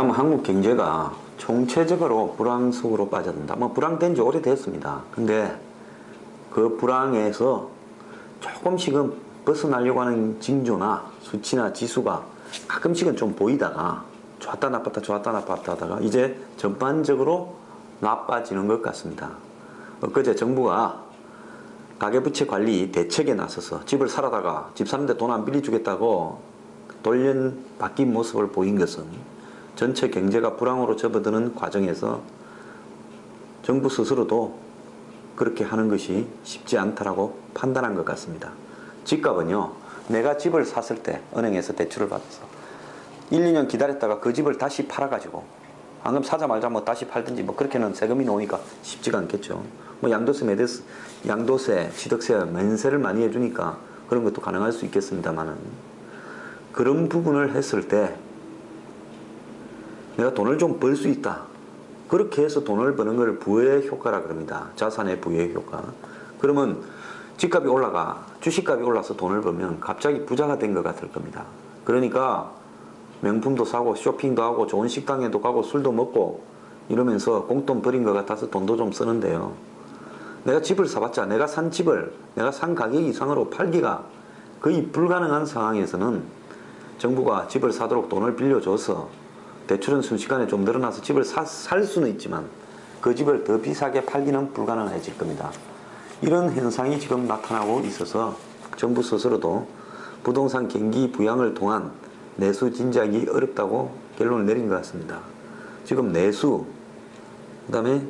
참 한국 경제가 총체적으로 불황 속으로 빠져든다. 뭐 불황된 지 오래됐습니다. 근데 그 불황에서 조금씩은 벗어나려고 하는 징조나 수치나 지수가 가끔씩은 좀 보이다가 좋았다 나빴다 좋았다 나빴다 하다가 이제 전반적으로 나빠지는 것 같습니다. 엊그제 정부가 가계부채 관리 대책에 나서서 집을 사려다가 집 사는데 돈 안 빌려주겠다고 돌려바뀐 모습을 보인 것은 전체 경제가 불황으로 접어드는 과정에서 정부 스스로도 그렇게 하는 것이 쉽지 않다라고 판단한 것 같습니다. 집값은요, 내가 집을 샀을 때 은행에서 대출을 받아서 1, 2년 기다렸다가 그 집을 다시 팔아가지고 방금 사자마자 뭐 다시 팔든지 뭐 그렇게는 세금이 나오니까 쉽지가 않겠죠. 뭐 양도세, 취득세, 면세를 많이 해주니까 그런 것도 가능할 수 있겠습니다만은 그런 부분을 했을 때 내가 돈을 좀 벌 수 있다. 그렇게 해서 돈을 버는 걸 부의 효과라 그럽니다. 자산의 부의 효과. 그러면 집값이 올라가, 주식값이 올라서 돈을 벌면 갑자기 부자가 된 것 같을 겁니다. 그러니까 명품도 사고 쇼핑도 하고 좋은 식당에도 가고 술도 먹고 이러면서 공돈 버린 것 같아서 돈도 좀 쓰는데요. 내가 집을 사봤자 내가 산 집을 내가 산 가격 이상으로 팔기가 거의 불가능한 상황에서는 정부가 집을 사도록 돈을 빌려줘서 대출은 순식간에 좀 늘어나서 집을 살 수는 있지만 그 집을 더 비싸게 팔기는 불가능해질 겁니다. 이런 현상이 지금 나타나고 있어서 정부 스스로도 부동산 경기 부양을 통한 내수 진작이 어렵다고 결론을 내린 것 같습니다. 지금 내수, 그 다음에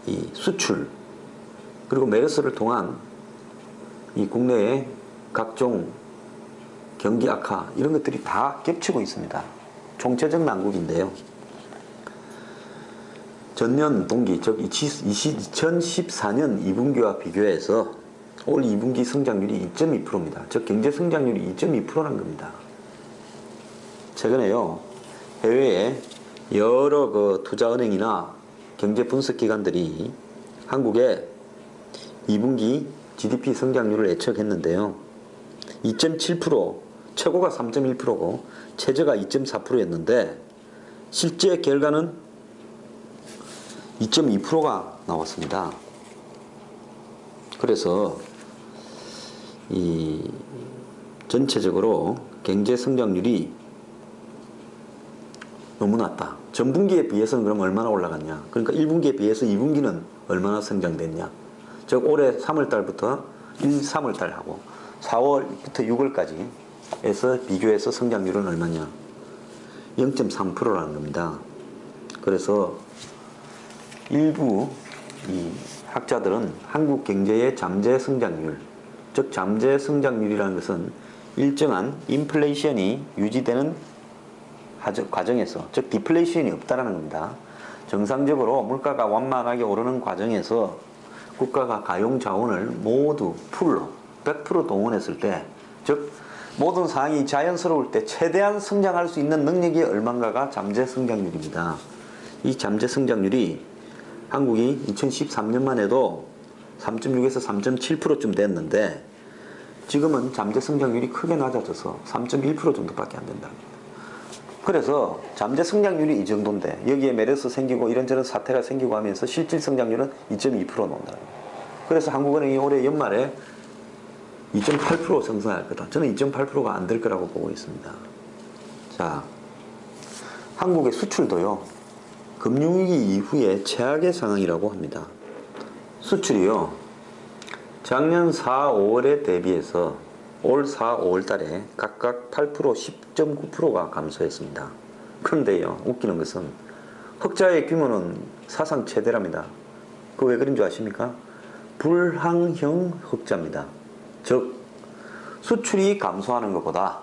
이 수출, 그리고 메르스를 통한 이 국내의 각종 경기 악화 이런 것들이 다 겹치고 있습니다. 총체적 난국인데요. 전년 동기, 즉 2014년 2분기와 비교해서 올 2분기 성장률이 2.2%입니다. 즉 경제 성장률이 2.2%라는 겁니다. 최근에요, 해외에 여러 그 투자은행이나 경제 분석기관들이 한국의 2분기 GDP 성장률을 예측했는데요. 2.7%, 최고가 3.1%고 최저가 2.4%였는데 실제 결과는 2.2%가 나왔습니다. 그래서 이 전체적으로 경제 성장률이 너무 낮다. 전분기에 비해서는 그럼 얼마나 올라갔냐? 그러니까 1분기에 비해서 2분기는 얼마나 성장됐냐? 즉 올해 3월달부터 3월달하고 4월부터 6월까지 에서 비교해서 성장률은 얼마냐? 0.3%라는 겁니다. 그래서 일부 이 학자들은 한국 경제의 잠재 성장률, 즉 잠재 성장률이라는 것은 일정한 인플레이션이 유지되는 과정에서, 즉 디플레이션이 없다라는 겁니다. 정상적으로 물가가 완만하게 오르는 과정에서 국가가 가용 자원을 모두 풀로 100% 동원했을 때, 즉 모든 상황이 자연스러울 때 최대한 성장할 수 있는 능력이 얼마인가가 잠재 성장률입니다. 이 잠재 성장률이 한국이 2013년만 해도 3.6에서 3.7%쯤 됐는데 지금은 잠재 성장률이 크게 낮아져서 3.1% 정도밖에 안 된다. 그래서 잠재 성장률이 이 정도인데 여기에 메르스 생기고 이런저런 사태가 생기고 하면서 실질 성장률은 2.2% 나온다. 그래서 한국은행이 올해 연말에 2.8% 성장할 거다. 저는 2.8%가 안 될 거라고 보고 있습니다. 자, 한국의 수출도요, 금융위기 이후에 최악의 상황이라고 합니다. 수출이요, 작년 4, 5월에 대비해서 올 4, 5월 달에 각각 8%, 10.9%가 감소했습니다. 그런데요, 웃기는 것은 흑자의 규모는 사상 최대랍니다. 그거 왜 그런 줄 아십니까? 불황형 흑자입니다. 즉 수출이 감소하는 것보다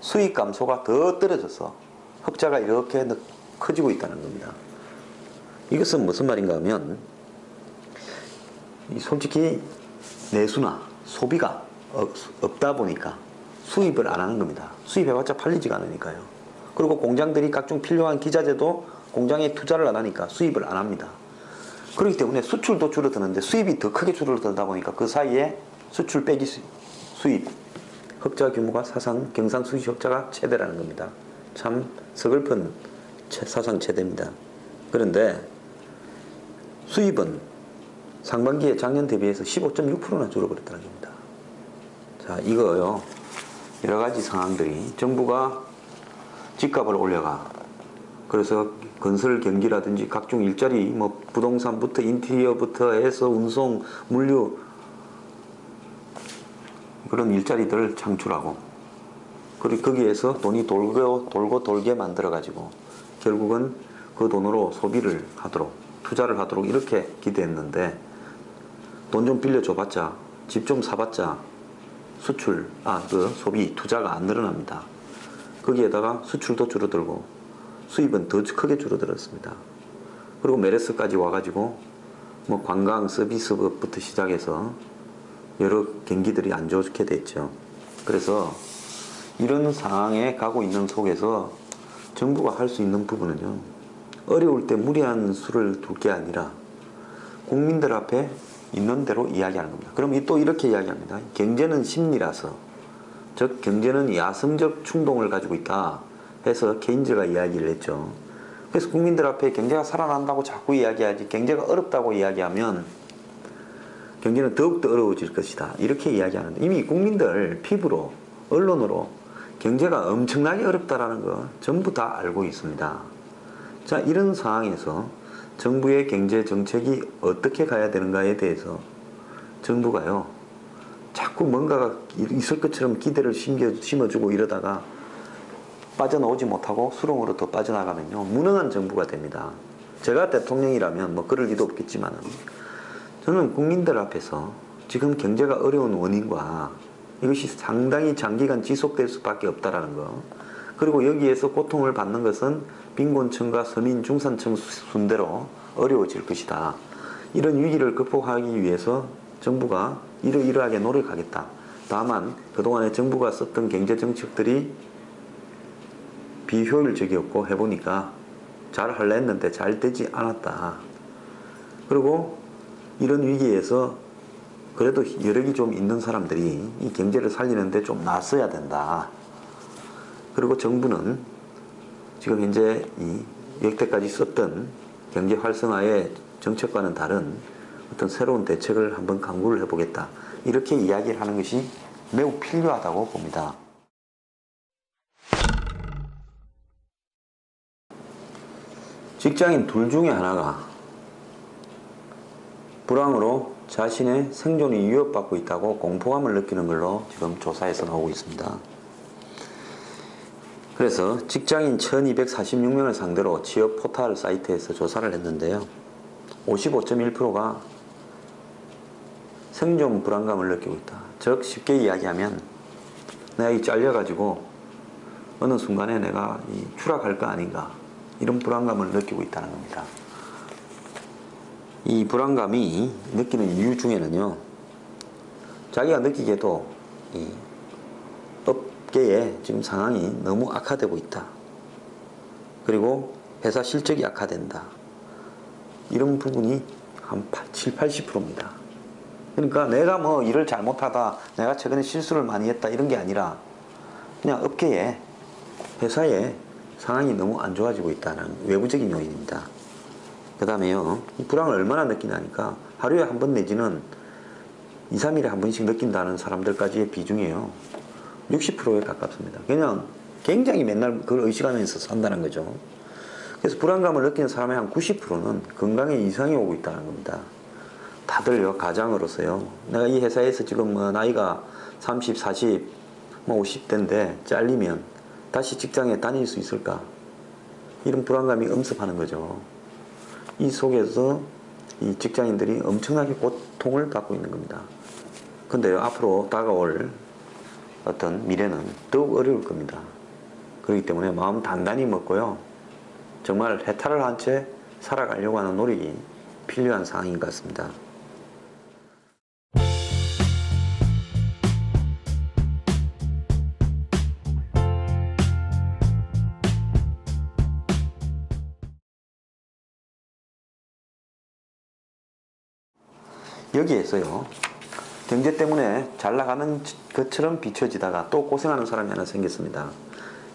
수입 감소가 더 떨어져서 흑자가 이렇게 커지고 있다는 겁니다. 이것은 무슨 말인가 하면 솔직히 내수나 소비가 없다 보니까 수입을 안 하는 겁니다. 수입해봤자 팔리지가 않으니까요. 그리고 공장들이 각종 필요한 기자재도 공장에 투자를 안 하니까 수입을 안 합니다. 그렇기 때문에 수출도 줄어드는데 수입이 더 크게 줄어들다 보니까 그 사이에 수출 빼기 수입 흑자 규모가 사상 경상 수입 흑자가 최대라는 겁니다. 참 서글픈 사상 최대입니다. 그런데 수입은 상반기에 작년 대비해서 15.6%나 줄어버렸다는 겁니다. 자, 이거요. 여러 가지 상황들이 정부가 집값을 올려가. 그래서 건설 경기라든지 각종 일자리, 뭐 부동산부터 인테리어부터 해서 운송, 물류 그런 일자리들을 창출하고, 그리고 거기에서 돈이 돌고 돌게 만들어 가지고 결국은 그 돈으로 소비를 하도록, 투자를 하도록 이렇게 기대했는데, 돈 좀 빌려줘봤자, 집 좀 사봤자 소비, 투자가 안 늘어납니다. 거기에다가 수출도 줄어들고 수입은 더 크게 줄어들었습니다. 그리고 메르스까지 와가지고 뭐 관광 서비스부터 시작해서 여러 경기들이 안 좋게 됐죠. 그래서 이런 상황에 가고 있는 속에서 정부가 할 수 있는 부분은요, 어려울 때 무리한 수를 둘 게 아니라 국민들 앞에 있는 대로 이야기하는 겁니다. 그럼 또 이렇게 이야기합니다. 경제는 심리라서, 즉 경제는 야성적 충동을 가지고 있다 해서 케인즈가 이야기를 했죠. 그래서 국민들 앞에 경제가 살아난다고 자꾸 이야기하지, 경제가 어렵다고 이야기하면 경제는 더욱더 어려워질 것이다, 이렇게 이야기하는데, 이미 국민들 피부로, 언론으로 경제가 엄청나게 어렵다라는 거 전부 다 알고 있습니다. 자, 이런 상황에서 정부의 경제 정책이 어떻게 가야 되는가에 대해서 정부가요, 자꾸 뭔가가 있을 것처럼 기대를 심어주고 이러다가 빠져나오지 못하고 수렁으로 더 빠져나가면요, 무능한 정부가 됩니다. 제가 대통령이라면 뭐 그럴 리도 없겠지만, 저는 국민들 앞에서 지금 경제가 어려운 원인과 이것이 상당히 장기간 지속될 수밖에 없다라는 거, 그리고 여기에서 고통을 받는 것은 빈곤층과 서민 중산층 순대로 어려워질 것이다. 이런 위기를 극복하기 위해서 정부가 이러이러하게 노력하겠다. 다만 그동안에 정부가 썼던 경제정책들이 비효율적이었고, 해보니까 잘 하려 했는데 잘 되지 않았다. 그리고 이런 위기에서 그래도 여력이 좀 있는 사람들이 이 경제를 살리는데 좀 나서야 된다. 그리고 정부는 지금 현재 이 여태까지 썼던 경제 활성화의 정책과는 다른 어떤 새로운 대책을 한번 강구를 해보겠다, 이렇게 이야기를 하는 것이 매우 필요하다고 봅니다. 직장인 둘 중에 하나가 불황으로 자신의 생존이 위협받고 있다고 공포감을 느끼는 걸로 지금 조사에서 나오고 있습니다. 그래서 직장인 1246명을 상대로 취업 포털 사이트에서 조사를 했는데요, 55.1%가 생존 불안감을 느끼고 있다. 즉 쉽게 이야기하면 내가 이 잘려가지고 어느 순간에 내가 추락할 거 아닌가, 이런 불안감을 느끼고 있다는 겁니다. 이 불안감이 느끼는 이유 중에는요, 자기가 느끼기에도 이 업계의 지금 상황이 너무 악화되고 있다. 그리고 회사 실적이 악화된다. 이런 부분이 한 7, 80%입니다. 그러니까 내가 뭐 일을 잘못하다, 내가 최근에 실수를 많이 했다, 이런 게 아니라 그냥 업계에, 회사의 상황이 너무 안 좋아지고 있다는 외부적인 요인입니다. 그 다음에요, 이 불안을 얼마나 느끼냐니까 하루에 한 번 내지는 2, 3일에 한 번씩 느낀다는 사람들까지의 비중이에요. 60%에 가깝습니다. 그냥 굉장히 맨날 그걸 의식하면서 산다는 거죠. 그래서 불안감을 느끼는 사람의 한 90%는 건강에 이상이 오고 있다는 겁니다. 다들요, 가장으로서요, 내가 이 회사에서 지금 뭐 나이가 30, 40, 뭐 50대인데 잘리면 다시 직장에 다닐 수 있을까? 이런 불안감이 엄습하는 거죠. 이 속에서 이 직장인들이 엄청나게 고통을 받고 있는 겁니다. 근데요, 앞으로 다가올 어떤 미래는 더욱 어려울 겁니다. 그렇기 때문에 마음 단단히 먹고요, 정말 해탈을 한 채 살아가려고 하는 노력이 필요한 상황인 것 같습니다. 여기에서요, 경제 때문에 잘 나가는 것처럼 비춰지다가 또 고생하는 사람이 하나 생겼습니다.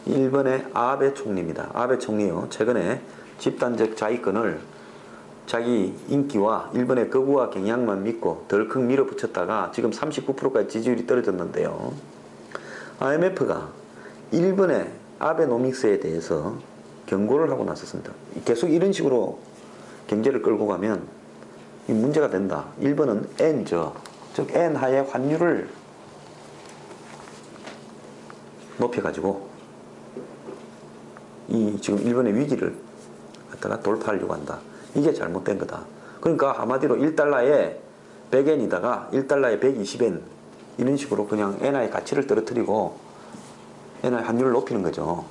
일본의 아베 총리입니다. 아베 총리요. 최근에 집단적 자위권을 자기 인기와 일본의 거부와 경향만 믿고 덜컥 밀어붙였다가 지금 39%까지 지지율이 떨어졌는데요. IMF가 일본의 아베노믹스에 대해서 경고를 하고 나섰습니다. 계속 이런 식으로 경제를 끌고 가면 이 문제가 된다. 일본은 엔저, 즉 엔하의 환율을 높여가지고 이 지금 일본의 위기를 갖다가 돌파하려고 한다. 이게 잘못된 거다. 그러니까 한마디로 1달러에 100엔이다가 1달러에 120엔 이런 식으로 그냥 엔화의 가치를 떨어뜨리고 엔화의 환율을 높이는 거죠.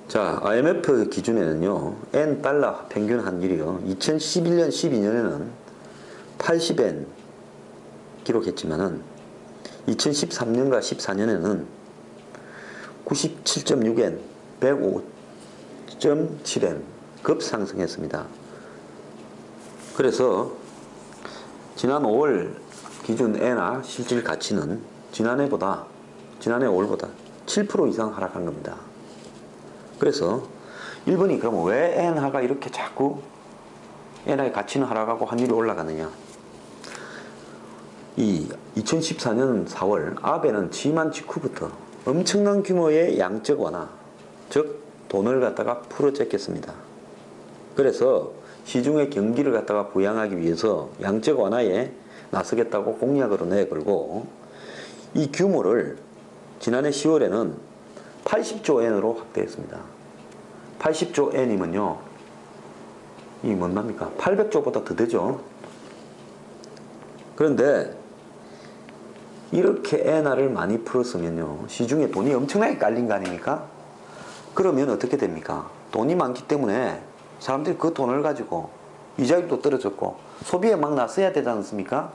자, IMF 기준에는요, 엔 달러 평균 환율이요, 2011년, 12년에는 80엔 기록했지만은 2013년과 14년에는 97.6엔, 105.7엔 급상승했습니다. 그래서 지난 5월 기준 엔화 실질 가치는 지난해 5월보다 7% 이상 하락한 겁니다. 그래서 일본이 그럼 왜 엔화가 이렇게 자꾸 엔화의 가치는 하락하고 환율이 올라가느냐? 이 2014년 4월 아베는 취임한 직후부터 엄청난 규모의 양적 완화, 즉 돈을 갖다가 풀어제꼈습니다. 그래서 시중의 경기를 갖다가 부양하기 위해서 양적 완화에 나서겠다고 공약으로 내걸고 이 규모를 지난해 10월에는 80조 엔으로 확대했습니다. 80조 엔이면요, 이 뭔 납니까? 800조보다 더 되죠. 그런데 이렇게 엔화를 많이 풀었으면요, 시중에 돈이 엄청나게 깔린 거 아닙니까? 그러면 어떻게 됩니까? 돈이 많기 때문에 사람들이 그 돈을 가지고 이자율도 떨어졌고 소비에 막 나서야 되지 않습니까?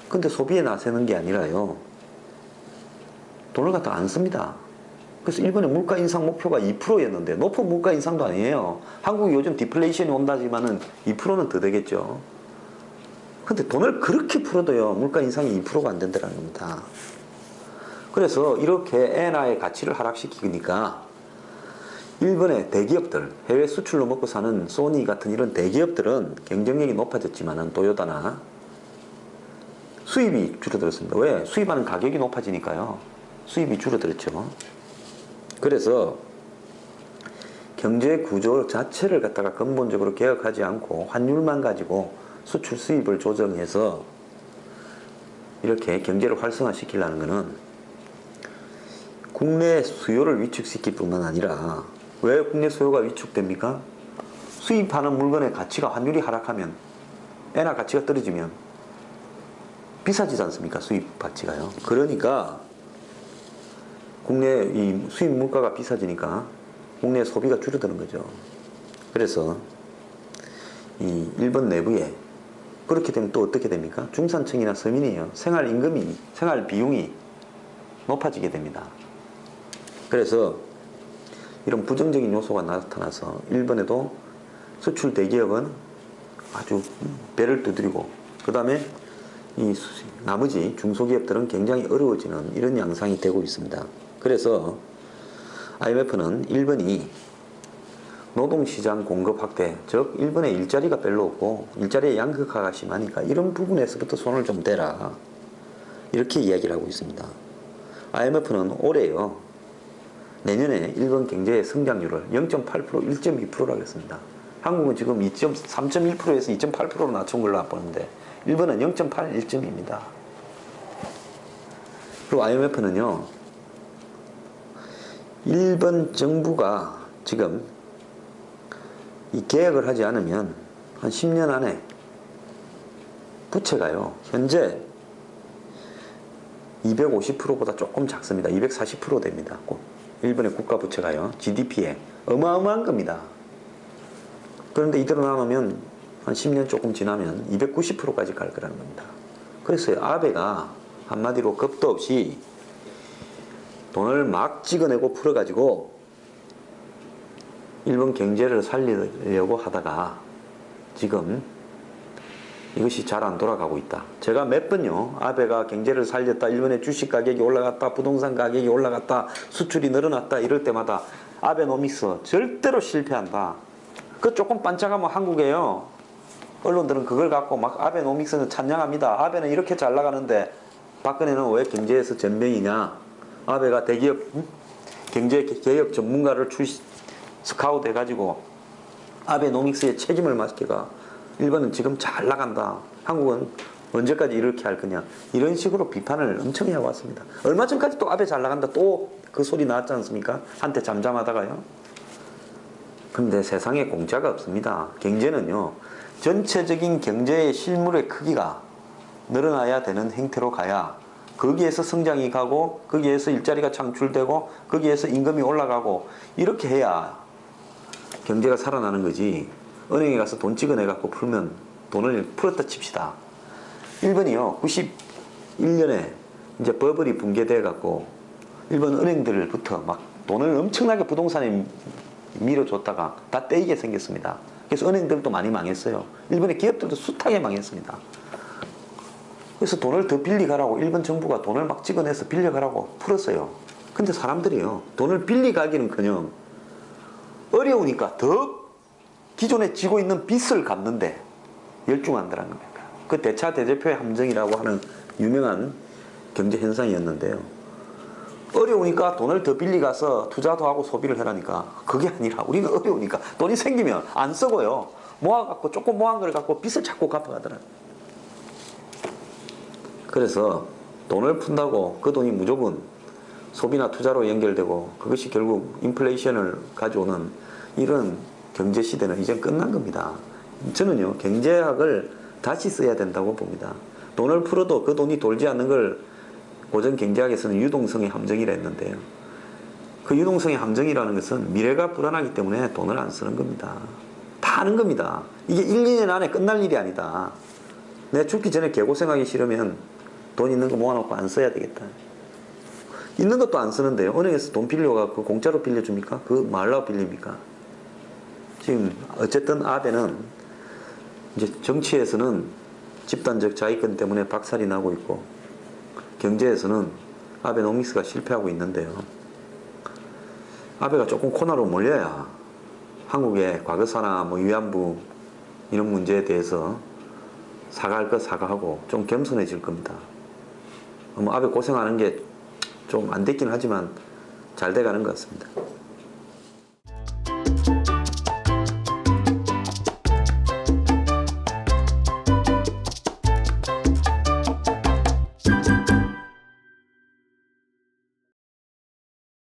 근데 소비에 나서는 게 아니라요, 돈을 갖다 안 씁니다. 그래서 일본의 물가 인상 목표가 2%였는데 높은 물가 인상도 아니에요. 한국이 요즘 디플레이션이 온다지만은 2%는 더 되겠죠. 근데 돈을 그렇게 풀어도요, 물가 인상이 2%가 안 된다는 겁니다. 그래서 이렇게 엔화의 가치를 하락시키니까 일본의 대기업들, 해외 수출로 먹고 사는 소니 같은 이런 대기업들은 경쟁력이 높아졌지만은 토요타나 수입이 줄어들었습니다. 왜? 수입하는 가격이 높아지니까요. 수입이 줄어들었죠. 그래서 경제 구조 자체를 갖다가 근본적으로 개혁하지 않고 환율만 가지고 수출 수입을 조정해서 이렇게 경제를 활성화시키려는 것은 국내 수요를 위축시킬 뿐만 아니라, 왜 국내 수요가 위축됩니까? 수입하는 물건의 가치가 환율이 하락하면, 엔화 가치가 떨어지면 비싸지지 않습니까? 수입 가치가요. 그러니까 국내 이 수입 물가가 비싸지니까 국내 소비가 줄어드는 거죠. 그래서 이 일본 내부에 그렇게 되면 또 어떻게 됩니까? 중산층이나 서민이요, 생활임금이, 생활 비용이 높아지게 됩니다. 그래서 이런 부정적인 요소가 나타나서 일본에도 수출 대기업은 아주 배를 두드리고, 그 다음에 이 나머지 중소기업들은 굉장히 어려워지는 이런 양상이 되고 있습니다. 그래서 IMF는 일본이 노동시장 공급 확대, 즉 일본의 일자리가 별로 없고 일자리의 양극화가 심하니까 이런 부분에서부터 손을 좀 대라, 이렇게 이야기를 하고 있습니다. IMF는 올해요, 내년에 일본 경제의 성장률을 0.8%, 1.2%라고 했습니다. 한국은 지금 3.1%에서 2.8%로 낮춘 걸로 보는데 일본은 0.8, 1.2입니다. 그리고 IMF는요, 일본 정부가 지금 이 개혁을 하지 않으면 한 10년 안에 부채가요, 현재 250%보다 조금 작습니다. 240% 됩니다. 일본의 국가 부채가요, GDP에 어마어마한 겁니다. 그런데 이대로 나오면 한 10년 조금 지나면 290%까지 갈 거라는 겁니다. 그래서 아베가 한마디로 겁도 없이 돈을 막 찍어내고 풀어가지고 일본 경제를 살리려고 하다가 지금 이것이 잘 안 돌아가고 있다. 제가 몇 번요, 아베가 경제를 살렸다, 일본의 주식 가격이 올라갔다, 부동산 가격이 올라갔다, 수출이 늘어났다 이럴 때마다 아베노믹스 절대로 실패한다. 그 조금 반짝하면 한국에요, 언론들은 그걸 갖고 막 아베노믹스는 찬양합니다. 아베는 이렇게 잘 나가는데 박근혜는 왜 경제에서 전명이냐. 아베가 대기업 경제개혁 전문가를 스카우트 해가지고 아베노믹스의 책임을 맡기가 일본은 지금 잘 나간다, 한국은 언제까지 이렇게 할 거냐, 이런 식으로 비판을 엄청 해왔습니다. 얼마 전까지 또 아베 잘 나간다 또 그 소리 나왔지 않습니까? 한때 잠잠하다가요. 근데 세상에 공짜가 없습니다. 경제는요, 전체적인 경제의 실물의 크기가 늘어나야 되는 행태로 가야 거기에서 성장이 가고 거기에서 일자리가 창출되고 거기에서 임금이 올라가고 이렇게 해야 경제가 살아나는 거지. 은행에 가서 돈 찍어내 갖고 풀면, 돈을 풀었다 칩시다, 일본이요 91년에 이제 버블이 붕괴돼 갖고 일본 은행들부터 막 돈을 엄청나게 부동산에 밀어줬다가 다 떼이게 생겼습니다. 그래서 은행들도 많이 망했어요. 일본의 기업들도 숱하게 망했습니다. 그래서 돈을 더 빌리가라고 일본 정부가 돈을 막 찍어내서 빌려가라고 풀었어요. 근데 사람들이요, 돈을 빌리가기는커녕 어려우니까 더 기존에 지고 있는 빚을 갚는데 열중한다는 겁니다. 그 대차 대조표의 함정이라고 하는 유명한 경제 현상이었는데요. 어려우니까 돈을 더 빌리가서 투자도 하고 소비를 해라니까, 그게 아니라 우리는 어려우니까 돈이 생기면 안 쓰고요, 모아갖고 조금 모은 걸 갖고 빚을 자꾸 갚아가더라고요. 그래서 돈을 푼다고 그 돈이 무조건 소비나 투자로 연결되고 그것이 결국 인플레이션을 가져오는 이런 경제 시대는 이제 끝난 겁니다. 저는요, 경제학을 다시 써야 된다고 봅니다. 돈을 풀어도 그 돈이 돌지 않는 걸 고전 경제학에서는 유동성의 함정이라 했는데요. 그 유동성의 함정이라는 것은 미래가 불안하기 때문에 돈을 안 쓰는 겁니다. 다 아는 겁니다. 이게 1, 2년 안에 끝날 일이 아니다. 내가 죽기 전에 개고생하기 싫으면 돈 있는 거 모아놓고 안 써야 되겠다. 있는 것도 안 쓰는데요, 은행에서 돈 빌려가고 공짜로 빌려줍니까? 그거 말라고 빌립니까? 지금 어쨌든 아베는 이제 정치에서는 집단적 자위권 때문에 박살이 나고 있고 경제에서는 아베노믹스가 실패하고 있는데요. 아베가 조금 코너로 몰려야 한국의 과거사나 뭐 위안부 이런 문제에 대해서 사과할 것 사과하고 좀 겸손해질 겁니다. 뭐 아베 고생하는 게 좀 안 됐긴 하지만 잘 돼가는 것 같습니다.